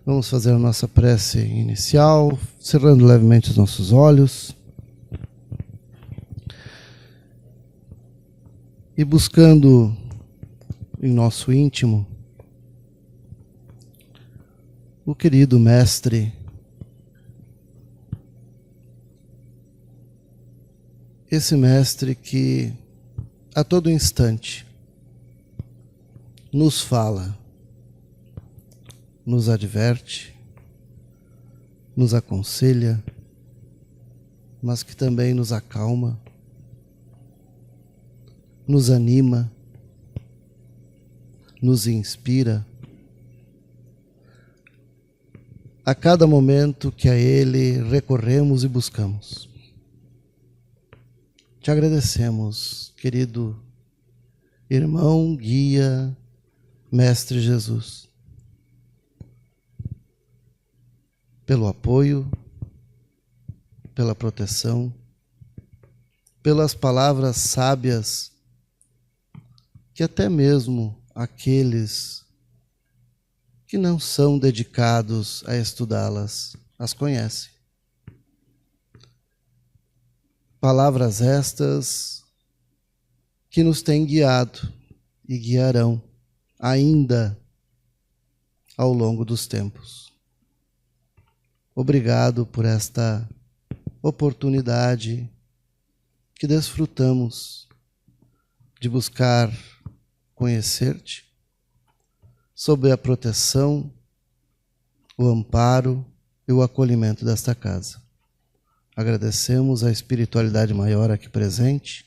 Vamos fazer a nossa prece inicial, cerrando levemente os nossos olhos e buscando em nosso íntimo o querido Mestre, esse Mestre que a todo instante nos fala, nos adverte, nos aconselha, mas que também nos acalma, nos anima, nos inspira. A cada momento que a Ele recorremos e buscamos. Te agradecemos, querido irmão, guia, Mestre Jesus, pelo apoio, pela proteção, pelas palavras sábias que até mesmo aqueles que não são dedicados a estudá-las as conhecem. Palavras estas que nos têm guiado e guiarão ainda ao longo dos tempos. Obrigado por esta oportunidade que desfrutamos de buscar conhecer-te, sob a proteção, o amparo e o acolhimento desta casa. Agradecemos a espiritualidade maior aqui presente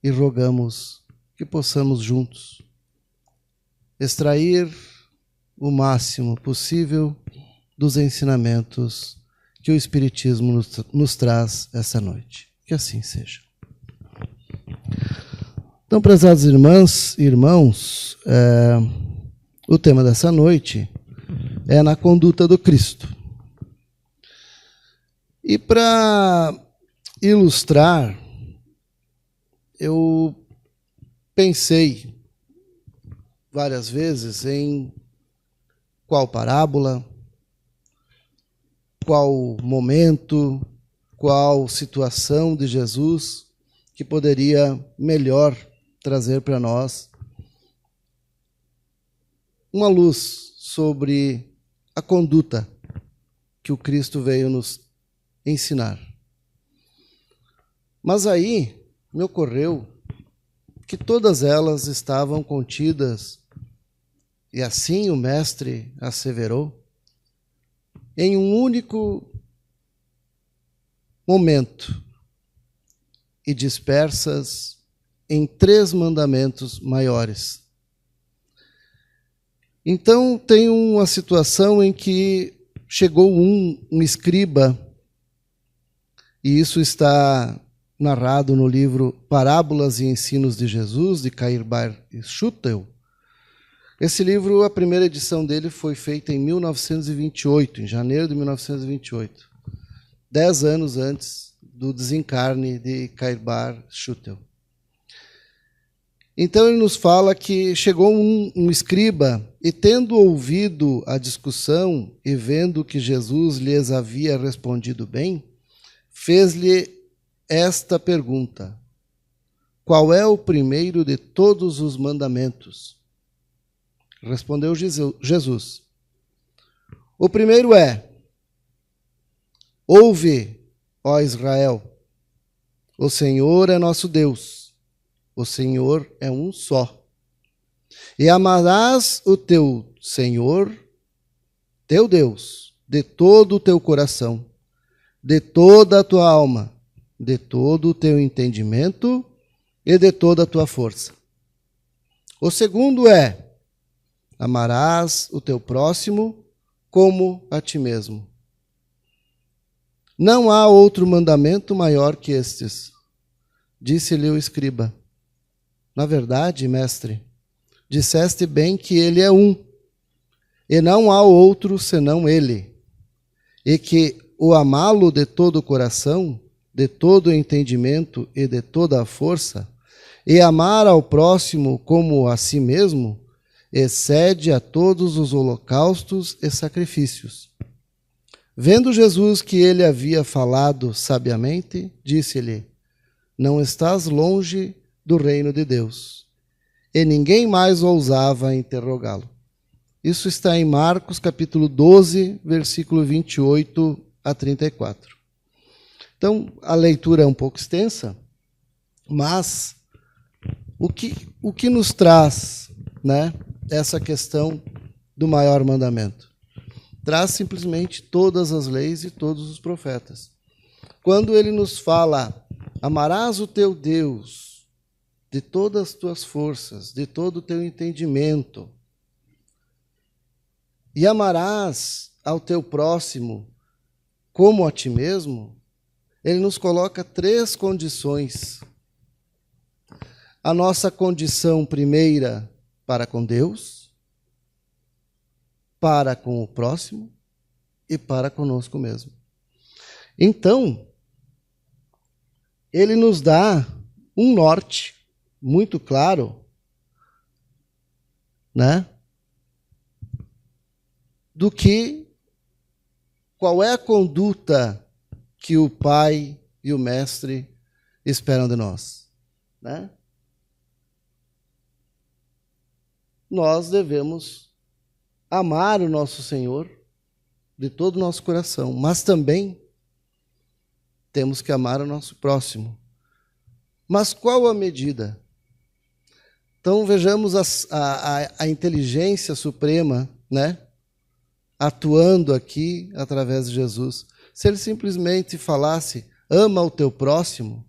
e rogamos que possamos juntos extrair o máximo possível dos ensinamentos que o Espiritismo nos traz esta noite. Que assim seja. Então, prezadas irmãs e irmãos, o tema dessa noite é na conduta do Cristo. E para ilustrar, eu pensei várias vezes em qual parábola, qual momento, qual situação de Jesus que poderia melhor trazer para nós uma luz sobre a conduta que o Cristo veio nos ensinar. Mas aí me ocorreu que todas elas estavam contidas, e assim o Mestre asseverou, em um único momento e dispersas em 3 mandamentos maiores. Então tem uma situação em que chegou um escriba, e isso está narrado no livro Parábolas e Ensinos de Jesus, de Cairbar e Schutel. Esse livro, a primeira edição dele foi feita em 1928, em janeiro de 1928, 10 anos antes do desencarne de Cairbar Schutel. Então ele nos fala que chegou um escriba e, tendo ouvido a discussão e vendo que Jesus lhes havia respondido bem, fez-lhe esta pergunta: qual é o primeiro de todos os mandamentos? Respondeu Jesus: o primeiro é: ouve, ó Israel, o Senhor é nosso Deus, o Senhor é um só. E amarás o teu Senhor, teu Deus, de todo o teu coração, de toda a tua alma, de todo o teu entendimento e de toda a tua força. O segundo é: amarás o teu próximo como a ti mesmo. Não há outro mandamento maior que estes. Disse-lhe o escriba: na verdade, mestre, disseste bem que ele é um, e não há outro senão ele, e que o amá-lo de todo o coração, de todo o entendimento e de toda a força, e amar ao próximo como a si mesmo, excede a todos os holocaustos e sacrifícios. Vendo Jesus que ele havia falado sabiamente, disse-lhe: não estás longe do reino de Deus. E ninguém mais ousava interrogá-lo. Isso está em Marcos capítulo 12, versículo 28 a 34. Então, a leitura é um pouco extensa, mas o que nos traz, né, essa questão do maior mandamento? Traz simplesmente todas as leis e todos os profetas. Quando ele nos fala: amarás o teu Deus de todas as tuas forças, de todo o teu entendimento, e amarás ao teu próximo como a ti mesmo, ele nos coloca 3 condições. A nossa condição primeira para com Deus, para com o próximo e para conosco mesmo. Então, ele nos dá um norte muito claro, né? Qual é a conduta que o Pai e o Mestre esperam de nós, né? Nós devemos amar o nosso Senhor de todo o nosso coração, mas também temos que amar o nosso próximo. Mas qual a medida? Então vejamos a inteligência suprema, né, atuando aqui através de Jesus. Se ele simplesmente falasse: ama o teu próximo,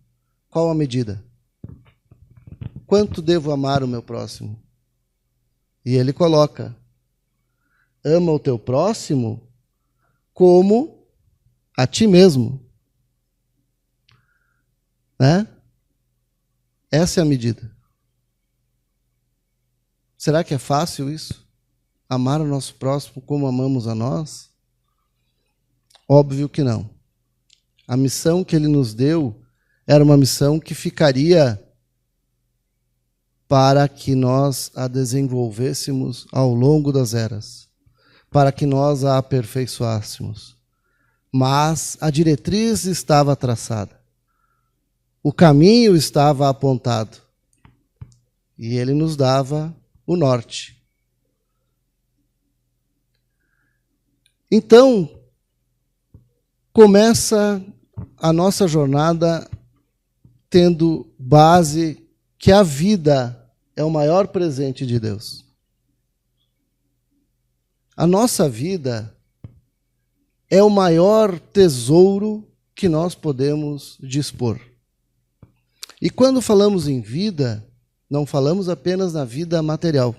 qual a medida? Quanto devo amar o meu próximo? E ele coloca: ama o teu próximo como a ti mesmo. Né? Essa é a medida. Será que é fácil isso? Amar o nosso próximo como amamos a nós? Óbvio que não. A missão que ele nos deu era uma missão que ficaria para que nós a desenvolvêssemos ao longo das eras, para que nós a aperfeiçoássemos. Mas a diretriz estava traçada, o caminho estava apontado, e ele nos dava o norte. Então, começa a nossa jornada tendo base que a vida é o maior presente de Deus. A nossa vida é o maior tesouro que nós podemos dispor. E quando falamos em vida, não falamos apenas na vida material.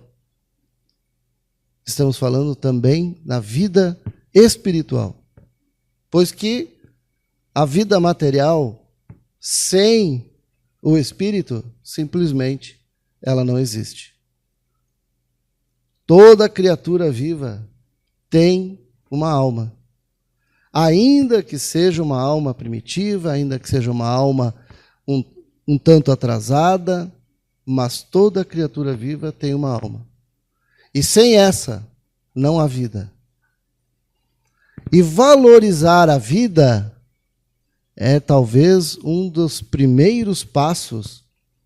Estamos falando também na vida espiritual. Pois que a vida material, sem o espírito, simplesmente ela não existe. Toda criatura viva tem uma alma. Ainda que seja uma alma primitiva, ainda que seja uma alma um tanto atrasada, mas toda criatura viva tem uma alma. E sem essa, não há vida. E valorizar a vida é talvez um dos primeiros passos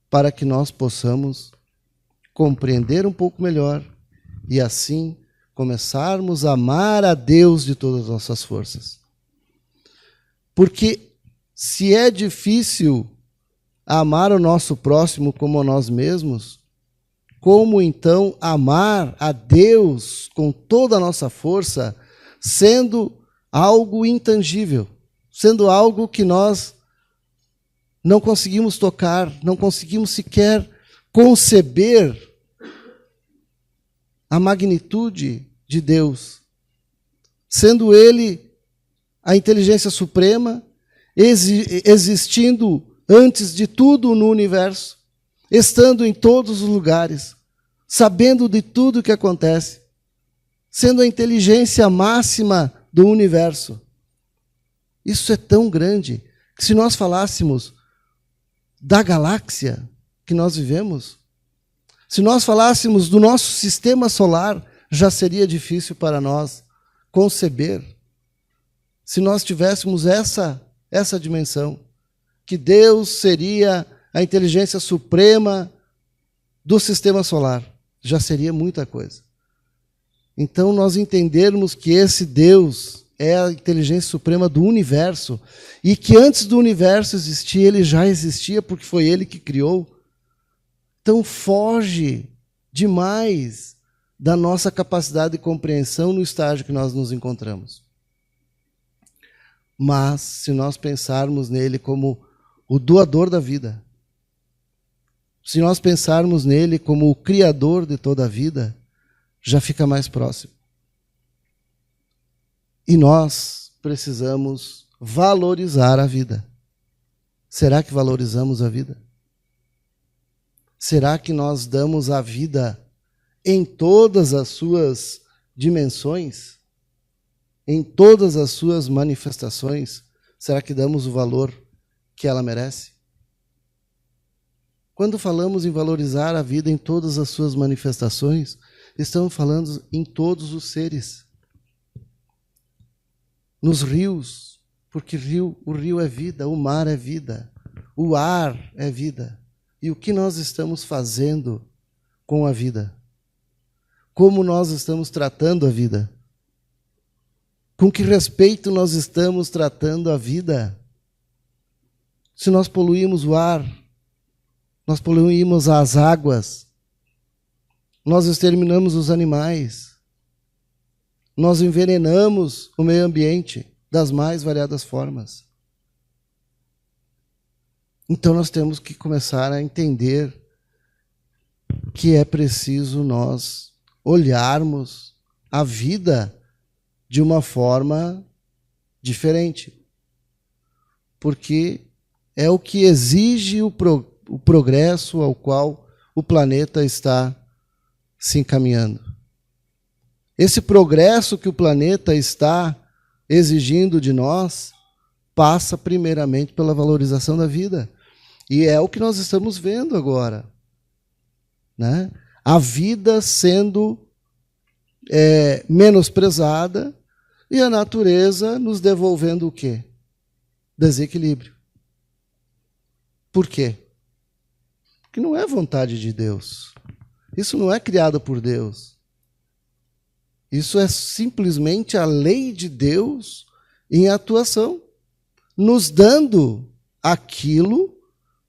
para que nós possamos compreender um pouco melhor e assim começarmos a amar a Deus de todas as nossas forças. Porque se é difícil amar o nosso próximo como a nós mesmos, como então amar a Deus com toda a nossa força, sendo algo intangível, sendo algo que nós não conseguimos tocar, não conseguimos sequer conceber a magnitude de Deus, sendo Ele a inteligência suprema, existindo antes de tudo no universo, estando em todos os lugares, sabendo de tudo o que acontece, sendo a inteligência máxima do universo. Isso é tão grande que se nós falássemos da galáxia que nós vivemos, Se nós falássemos do nosso sistema solar, já seria difícil para nós conceber. Se nós tivéssemos essa dimensão, que Deus seria a inteligência suprema do sistema solar, já seria muita coisa. Então, nós entendermos que esse Deus é a inteligência suprema do universo e que antes do universo existir, ele já existia porque foi ele que criou. Então, foge demais da nossa capacidade de compreensão no estágio que nós nos encontramos. Mas, se nós pensarmos nele como o doador da vida, se nós pensarmos nele como o criador de toda a vida, já fica mais próximo. E nós precisamos valorizar a vida. Será que valorizamos a vida? Será que nós damos a vida em todas as suas dimensões? Em todas as suas manifestações? Será que damos o valor que ela merece? Quando falamos em valorizar a vida em todas as suas manifestações, estamos falando em todos os seres. Nos rios, porque o rio é vida, o mar é vida, o ar é vida. E o que nós estamos fazendo com a vida? Como nós estamos tratando a vida? Com que respeito nós estamos tratando a vida? Se nós poluímos o ar, nós poluímos as águas, nós exterminamos os animais, nós envenenamos o meio ambiente das mais variadas formas. Então nós temos que começar a entender que é preciso nós olharmos a vida de uma forma diferente. Porque é o que exige o progresso ao qual o planeta está se encaminhando. Esse progresso que o planeta está exigindo de nós passa primeiramente pela valorização da vida. E é o que nós estamos vendo agora, né? A vida sendo menosprezada e a natureza nos devolvendo o quê? Desequilíbrio. Por quê? Porque não é vontade de Deus. Isso não é criado por Deus. Isso é simplesmente a lei de Deus em atuação, nos dando aquilo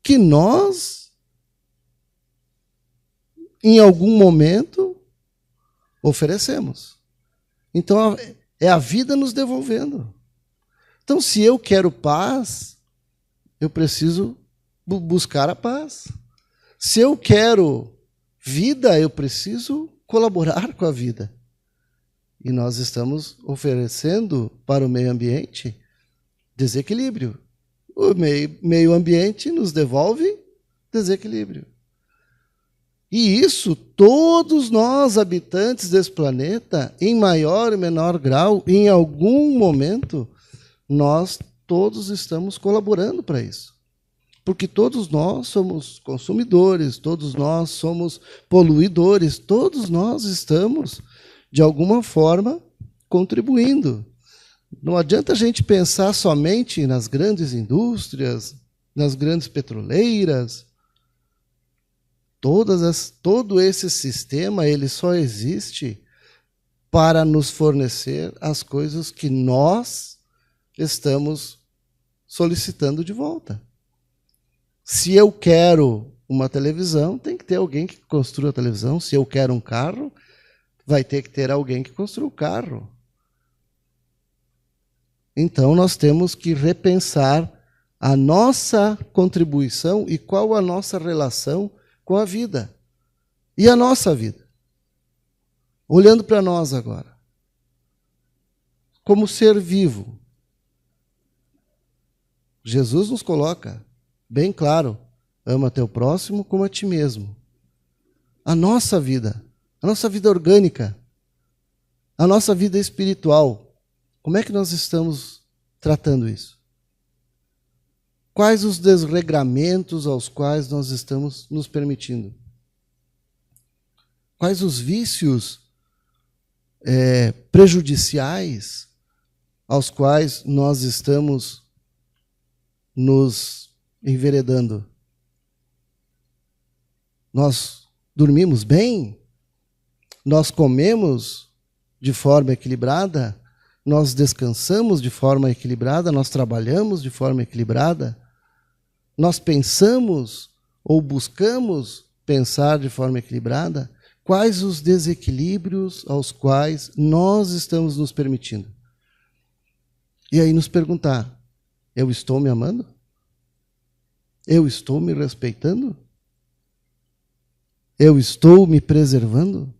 que nós, em algum momento, oferecemos. Então, é a vida nos devolvendo. Então, se eu quero paz, eu preciso buscar a paz. Se eu quero vida, eu preciso colaborar com a vida. E nós estamos oferecendo para o meio ambiente desequilíbrio. O meio ambiente nos devolve desequilíbrio. E isso, todos nós, habitantes desse planeta, em maior e menor grau, em algum momento, nós todos estamos colaborando para isso. Porque todos nós somos consumidores, todos nós somos poluidores, todos nós estamos, de alguma forma, contribuindo. Não adianta a gente pensar somente nas grandes indústrias, nas grandes petroleiras. Todo esse sistema ele só existe para nos fornecer as coisas que nós estamos solicitando de volta. Se eu quero uma televisão, tem que ter alguém que construa a televisão. Se eu quero um carro, vai ter que ter alguém que construa o carro. Então, nós temos que repensar a nossa contribuição e qual a nossa relação com a vida. E a nossa vida. Olhando para nós agora. Como ser vivo. Jesus nos coloca bem claro, ama teu próximo como a ti mesmo. A nossa vida orgânica, a nossa vida espiritual, como é que nós estamos tratando isso? Quais os desregramentos aos quais nós estamos nos permitindo? Quais os vícios prejudiciais aos quais nós estamos nos enveredando? Nós dormimos bem? Nós comemos de forma equilibrada? Nós descansamos de forma equilibrada? Nós trabalhamos de forma equilibrada? Nós pensamos ou buscamos pensar de forma equilibrada? Quais os desequilíbrios aos quais nós estamos nos permitindo? E aí nos perguntar, eu estou me amando? Eu estou me respeitando? Eu estou me preservando?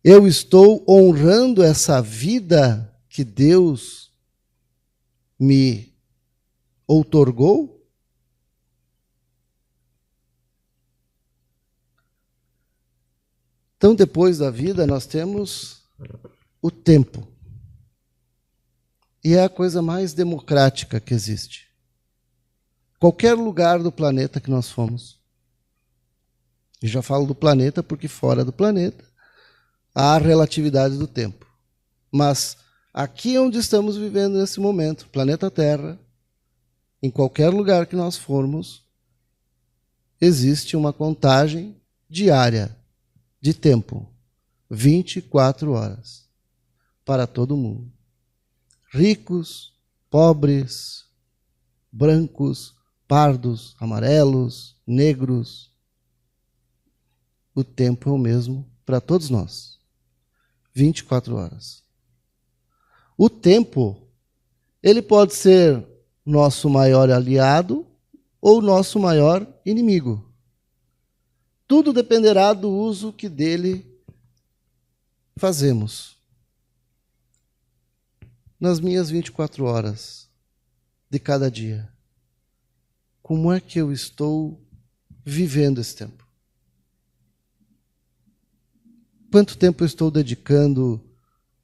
Eu estou honrando essa vida que Deus me outorgou? Então, depois da vida, nós temos o tempo. E é a coisa mais democrática que existe. Qualquer lugar do planeta que nós fomos, e já falo do planeta porque fora do planeta há relatividade do tempo. Mas aqui onde estamos vivendo nesse momento, planeta Terra, em qualquer lugar que nós formos, existe uma contagem diária de tempo, 24 horas, para todo mundo. Ricos, pobres, brancos, pardos, amarelos, negros. O tempo é o mesmo para todos nós. 24 horas. O tempo, ele pode ser nosso maior aliado ou nosso maior inimigo. Tudo dependerá do uso que dele fazemos. Nas minhas 24 horas de cada dia, como é que eu estou vivendo esse tempo? Quanto tempo eu estou dedicando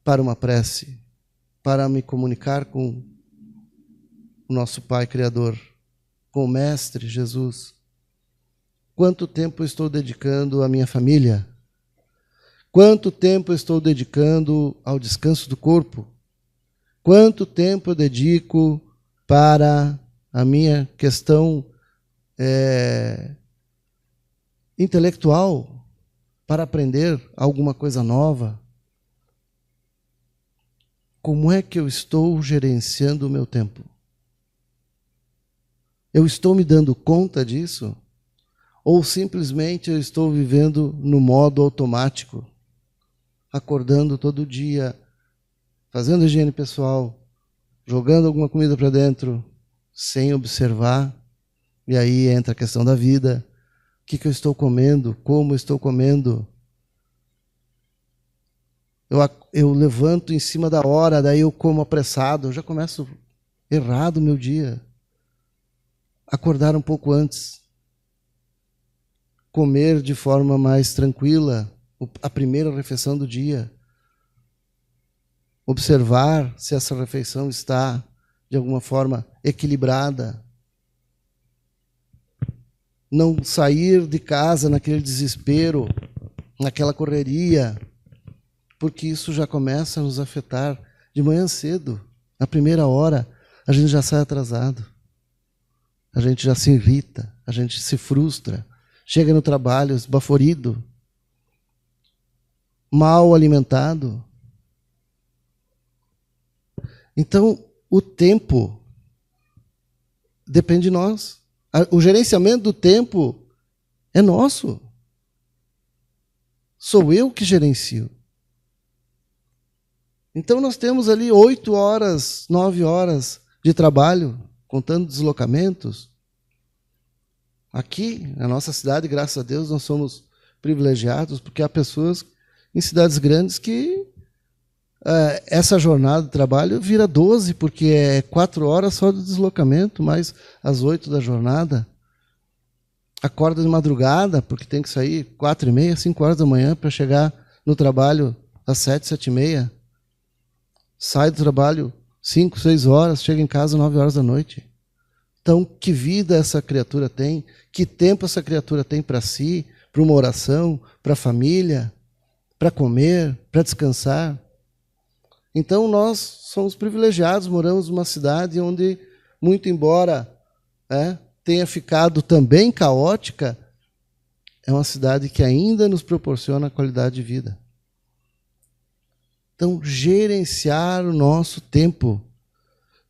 para uma prece, para me comunicar com o nosso Pai Criador, com o Mestre Jesus? Quanto tempo eu estou dedicando à minha família? Quanto tempo eu estou dedicando ao descanso do corpo? Quanto tempo eu dedico para a minha questão intelectual, para aprender alguma coisa nova? Como é que eu estou gerenciando o meu tempo? Eu estou me dando conta disso? Ou simplesmente eu estou vivendo no modo automático, acordando todo dia, fazendo higiene pessoal, jogando alguma comida para dentro, sem observar, e aí entra a questão da vida. O que eu estou comendo? Como eu estou comendo? Eu levanto em cima da hora, daí eu como apressado, eu já começo errado o meu dia. Acordar um pouco antes. Comer de forma mais tranquila, a primeira refeição do dia. Observar se essa refeição está, de alguma forma, equilibrada. Não sair de casa naquele desespero, naquela correria, porque isso já começa a nos afetar de manhã cedo. Na primeira hora, a gente já sai atrasado. A gente já se irrita, a gente se frustra. Chega no trabalho esbaforido, mal alimentado. Então, o tempo depende de nós. O gerenciamento do tempo é nosso. Sou eu que gerencio. Então, nós temos ali 8 horas, 9 horas de trabalho, contando deslocamentos. Aqui, na nossa cidade, graças a Deus, nós somos privilegiados, porque há pessoas em cidades grandes que essa jornada de trabalho vira 12, porque é 4 horas só de deslocamento, mais as 8 da jornada. Acorda de madrugada, porque tem que sair 4h30, 5 horas da manhã para chegar no trabalho às 7, 7h30. Sai do trabalho 5, 6 horas, chega em casa 9 horas da noite. Então, que vida essa criatura tem? Que tempo essa criatura tem para si, para uma oração, para a família, para comer, para descansar. Então, nós somos privilegiados, moramos numa cidade onde, muito embora tenha ficado também caótica, é uma cidade que ainda nos proporciona qualidade de vida. Então, gerenciar o nosso tempo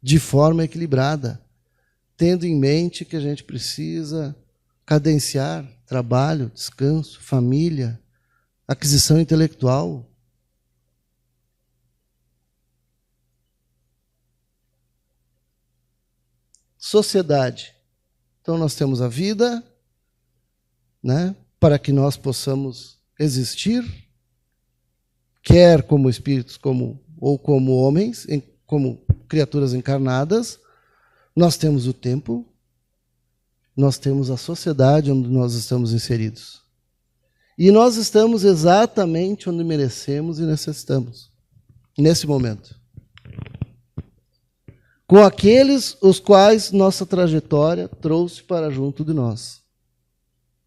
de forma equilibrada, tendo em mente que a gente precisa cadenciar trabalho, descanso, família, aquisição intelectual. Sociedade. Então, nós temos a vida, para que nós possamos existir, quer como espíritos ou como homens, como criaturas encarnadas. Nós temos o tempo, nós temos a sociedade onde nós estamos inseridos. E nós estamos exatamente onde merecemos e necessitamos, nesse momento. Com aqueles os quais nossa trajetória trouxe para junto de nós.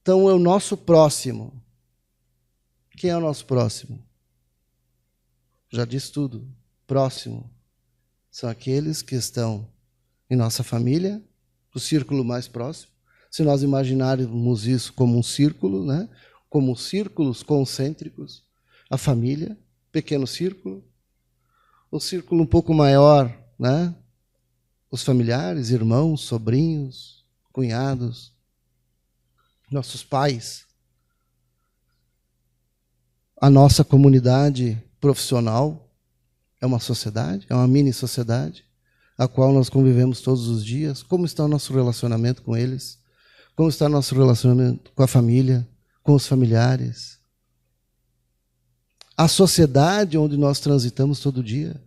Então, é o nosso próximo. Quem é o nosso próximo? Já disse tudo. Próximo. São aqueles que estão em nossa família, o círculo mais próximo. Se nós imaginarmos isso como um círculo, como círculos concêntricos, a família, pequeno círculo. O círculo um pouco maior, os familiares, irmãos, sobrinhos, cunhados, nossos pais, a nossa comunidade profissional é uma sociedade, é uma mini-sociedade, a qual nós convivemos todos os dias. Como está o nosso relacionamento com eles? Como está o nosso relacionamento com a família, com os familiares? A sociedade onde nós transitamos todo dia.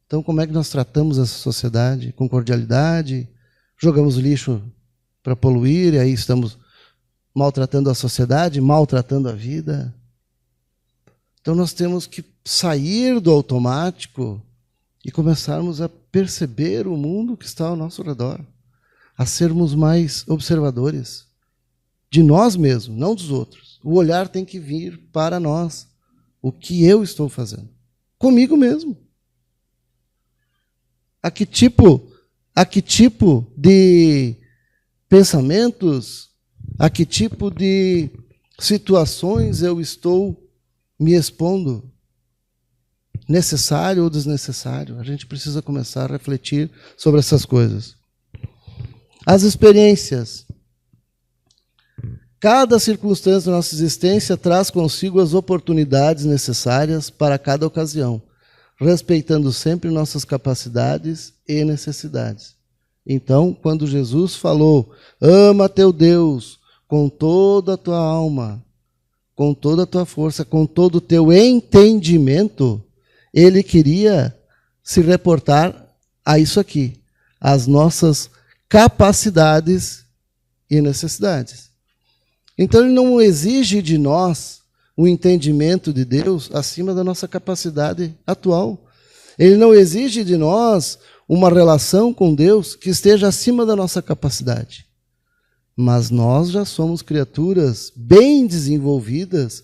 Então, como é que nós tratamos essa sociedade? Com cordialidade? Jogamos lixo para poluir e aí estamos maltratando a sociedade, maltratando a vida? Então, nós temos que sair do automático e começarmos a perceber o mundo que está ao nosso redor, a sermos mais observadores de nós mesmos, não dos outros. O olhar tem que vir para nós. O que eu estou fazendo? Comigo mesmo. A que tipo de pensamentos, a que tipo de situações eu estou me expondo? Necessário ou desnecessário? A gente precisa começar a refletir sobre essas coisas. As experiências. Cada circunstância da nossa existência traz consigo as oportunidades necessárias para cada ocasião, respeitando sempre nossas capacidades e necessidades. Então, quando Jesus falou, ama teu Deus com toda a tua alma, com toda a tua força, com todo o teu entendimento, ele queria se reportar a isso aqui, as nossas capacidades e necessidades. Então, ele não exige de nós o entendimento de Deus acima da nossa capacidade atual. Ele não exige de nós uma relação com Deus que esteja acima da nossa capacidade. Mas nós já somos criaturas bem desenvolvidas,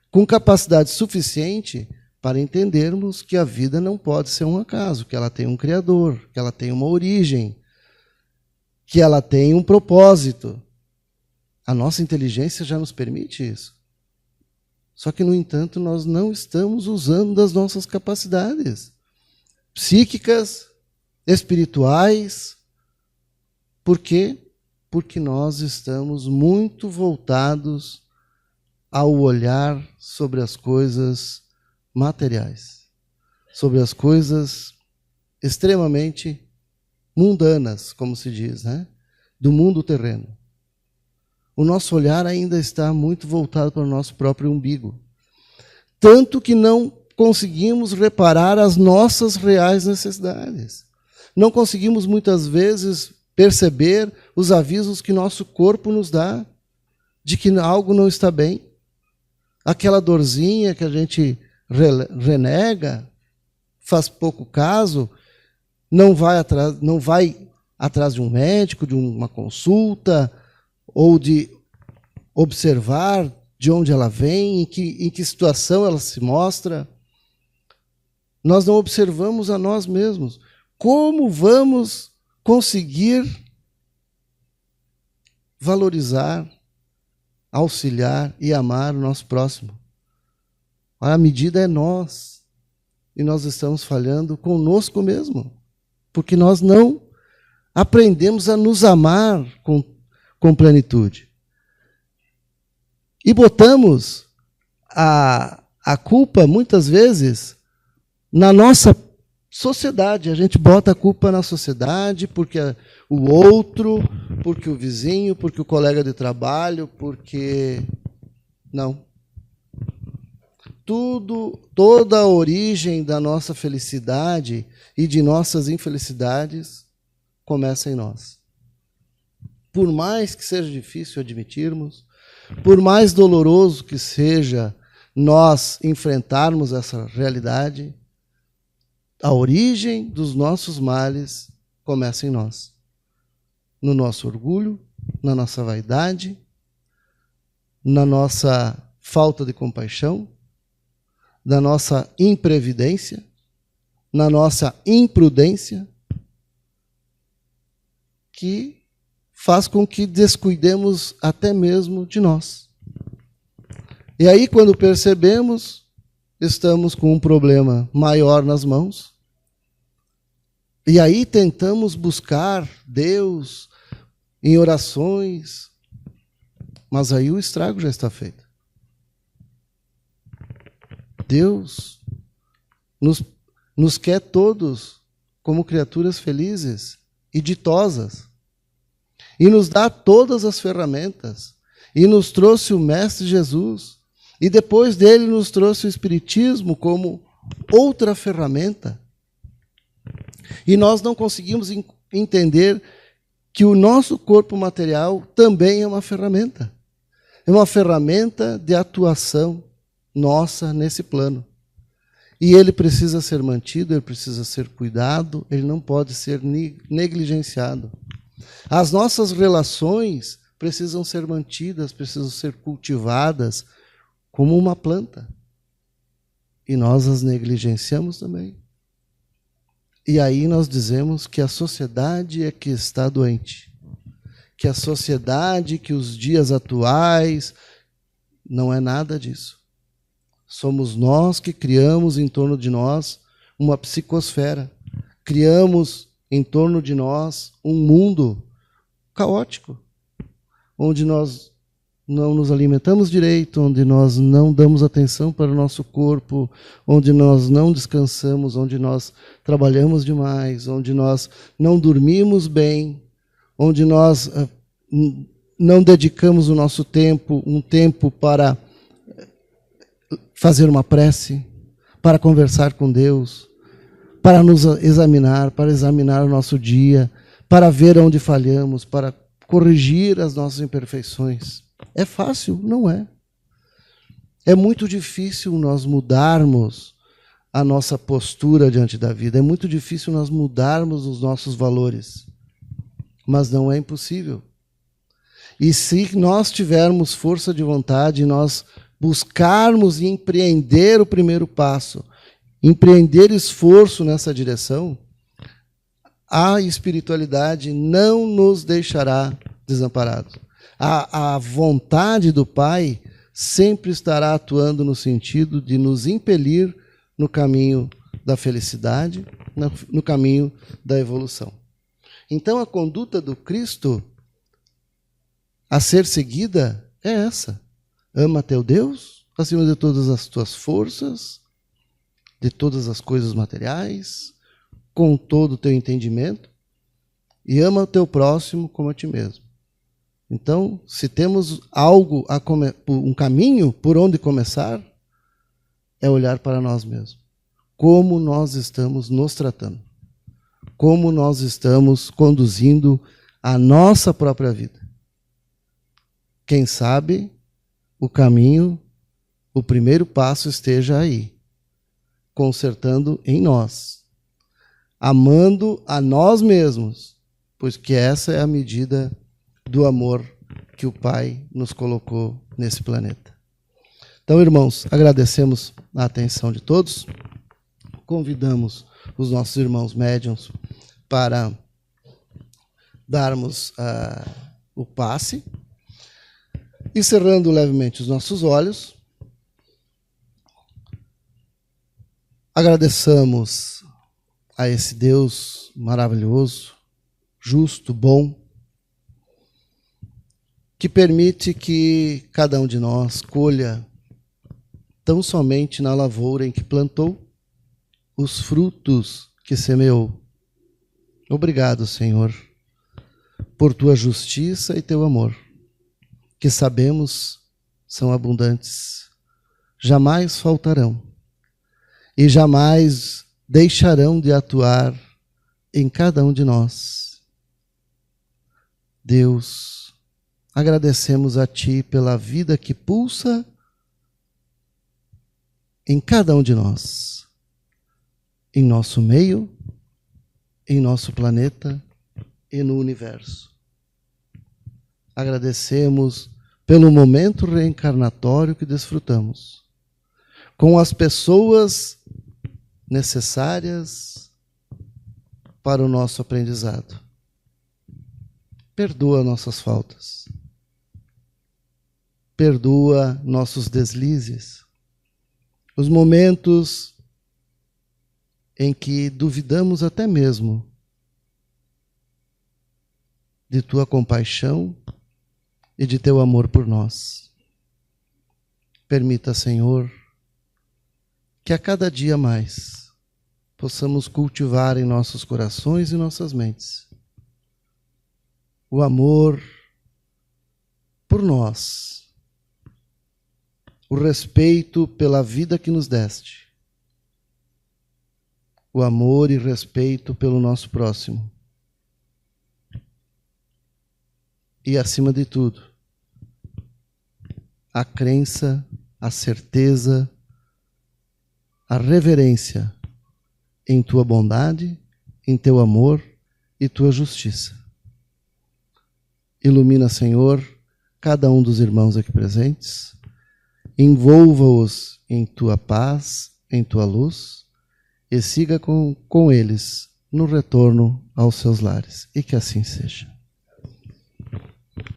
com capacidade suficiente para entendermos que a vida não pode ser um acaso, que ela tem um Criador, que ela tem uma origem, que ela tem um propósito. A nossa inteligência já nos permite isso. Só que, no entanto, nós não estamos usando das nossas capacidades psíquicas, espirituais. Por quê? Porque nós estamos muito voltados ao olhar sobre as coisas materiais, sobre as coisas extremamente mundanas, como se diz, do mundo terreno. O nosso olhar ainda está muito voltado para o nosso próprio umbigo. Tanto que não conseguimos reparar as nossas reais necessidades. Não conseguimos, muitas vezes, perceber os avisos que nosso corpo nos dá de que algo não está bem. Aquela dorzinha que a gente renega, faz pouco caso, não vai atrás de um médico, de uma consulta, ou de observar de onde ela vem, em que situação ela se mostra. Nós não observamos a nós mesmos. Como vamos conseguir valorizar, auxiliar e amar o nosso próximo? A medida é nós. E nós estamos falhando conosco mesmo. Porque nós não aprendemos a nos amar com plenitude. E botamos a culpa, muitas vezes, na nossa sociedade. A gente bota a culpa na sociedade, porque o outro, porque o vizinho, porque o colega de trabalho, porque... Não. Toda a origem da nossa felicidade e de nossas infelicidades começa em nós. Por mais que seja difícil admitirmos, por mais doloroso que seja nós enfrentarmos essa realidade, a origem dos nossos males começa em nós. No nosso orgulho, na nossa vaidade, na nossa falta de compaixão, na nossa imprevidência, na nossa imprudência, que faz com que descuidemos até mesmo de nós. E aí, quando percebemos, estamos com um problema maior nas mãos, e aí tentamos buscar Deus em orações, mas aí o estrago já está feito. Deus nos quer todos como criaturas felizes e ditosas. E nos dá todas as ferramentas. E nos trouxe o Mestre Jesus. E depois dele nos trouxe o Espiritismo como outra ferramenta. E nós não conseguimos entender que o nosso corpo material também é uma ferramenta. É uma ferramenta de atuação nossa nesse plano. E ele precisa ser mantido, ele precisa ser cuidado, ele não pode ser negligenciado. As nossas relações precisam ser mantidas, precisam ser cultivadas como uma planta. E nós as negligenciamos também. E aí nós dizemos que a sociedade é que está doente. Que a sociedade, que os dias atuais, não é nada disso. Somos nós que criamos em torno de nós uma psicosfera. Criamos em torno de nós um mundo caótico, onde nós não nos alimentamos direito, onde nós não damos atenção para o nosso corpo, onde nós não descansamos, onde nós trabalhamos demais, onde nós não dormimos bem, onde nós não dedicamos o nosso tempo, um tempo para fazer uma prece, para conversar com Deus, para nos examinar, para examinar o nosso dia, para ver onde falhamos, para corrigir as nossas imperfeições. É fácil? Não é. É muito difícil nós mudarmos a nossa postura diante da vida. É muito difícil nós mudarmos os nossos valores. Mas não é impossível. E se nós tivermos força de vontade, nós buscarmos e empreender o primeiro passo, empreender esforço nessa direção, a espiritualidade não nos deixará desamparados. A vontade do Pai sempre estará atuando no sentido de nos impelir no caminho da felicidade, no caminho da evolução. Então, a conduta do Cristo a ser seguida é essa. Ama teu Deus acima de todas as tuas forças, de todas as coisas materiais, com todo o teu entendimento, e ama o teu próximo como a ti mesmo. Então, se temos algo, um caminho por onde começar, é olhar para nós mesmos. Como nós estamos nos tratando. Como nós estamos conduzindo a nossa própria vida. Quem sabe o caminho, o primeiro passo esteja aí, consertando em nós, amando a nós mesmos, pois que essa é a medida do amor que o Pai nos colocou nesse planeta. Então, irmãos, agradecemos a atenção de todos. Convidamos os nossos irmãos médiuns para darmos o passe. E cerrando levemente os nossos olhos, agradeçamos a esse Deus maravilhoso, justo, bom, que permite que cada um de nós colha tão somente na lavoura em que plantou os frutos que semeou. Obrigado, Senhor, por tua justiça e teu amor, que sabemos são abundantes, jamais faltarão e jamais deixarão de atuar em cada um de nós. Deus, agradecemos a Ti pela vida que pulsa em cada um de nós, em nosso meio, em nosso planeta e no universo. Agradecemos pelo momento reencarnatório que desfrutamos, com as pessoas necessárias para o nosso aprendizado. Perdoa nossas faltas. Perdoa nossos deslizes. Os momentos em que duvidamos até mesmo de tua compaixão e de teu amor por nós. Permita, Senhor, que a cada dia mais possamos cultivar em nossos corações e nossas mentes o amor por nós, o respeito pela vida que nos deste, o amor e respeito pelo nosso próximo. E, acima de tudo, a crença, a certeza, a reverência em tua bondade, em teu amor e tua justiça. Ilumina, Senhor, cada um dos irmãos aqui presentes, envolva-os em tua paz, em tua luz, e siga com eles no retorno aos seus lares. E que assim seja.